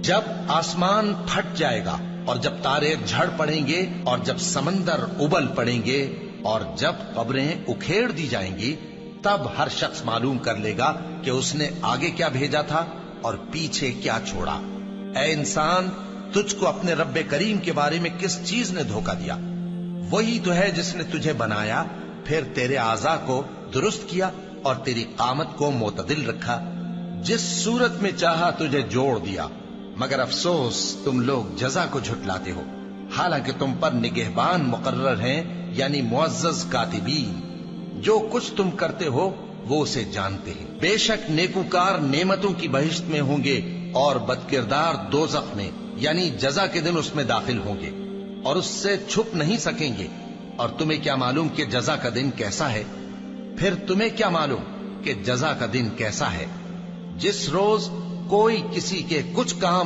جب آسمان پھٹ جائے گا اور جب تارے جھڑ پڑیں گے اور جب سمندر ابل پڑیں گے اور جب قبریں اکھیڑ دی جائیں گی، تب ہر شخص معلوم کر لے گا کہ اس نے آگے کیا بھیجا تھا اور پیچھے کیا چھوڑا۔ اے انسان، تجھ کو اپنے رب کریم کے بارے میں کس چیز نے دھوکہ دیا؟ وہی تو ہے جس نے تجھے بنایا، پھر تیرے اعضاء کو درست کیا اور تیری قامت کو معتدل رکھا، جس صورت میں چاہا تجھے جوڑ دیا۔ مگر افسوس تم لوگ جزا کو جھٹلاتے ہو، حالانکہ تم پر نگہبان مقرر ہیں، یعنی معزز کاتبین۔ جو کچھ تم کرتے ہو وہ اسے جانتے ہیں۔ بے شک نیکوکار نعمتوں کی بہشت میں ہوں گے اور بدکردار دوزخ میں، یعنی جزا کے دن اس میں داخل ہوں گے اور اس سے چھپ نہیں سکیں گے۔ اور تمہیں کیا معلوم کہ جزا کا دن کیسا ہے؟ پھر تمہیں کیا معلوم کہ جزا کا دن کیسا ہے؟ جس روز کوئی کسی کے کچھ کام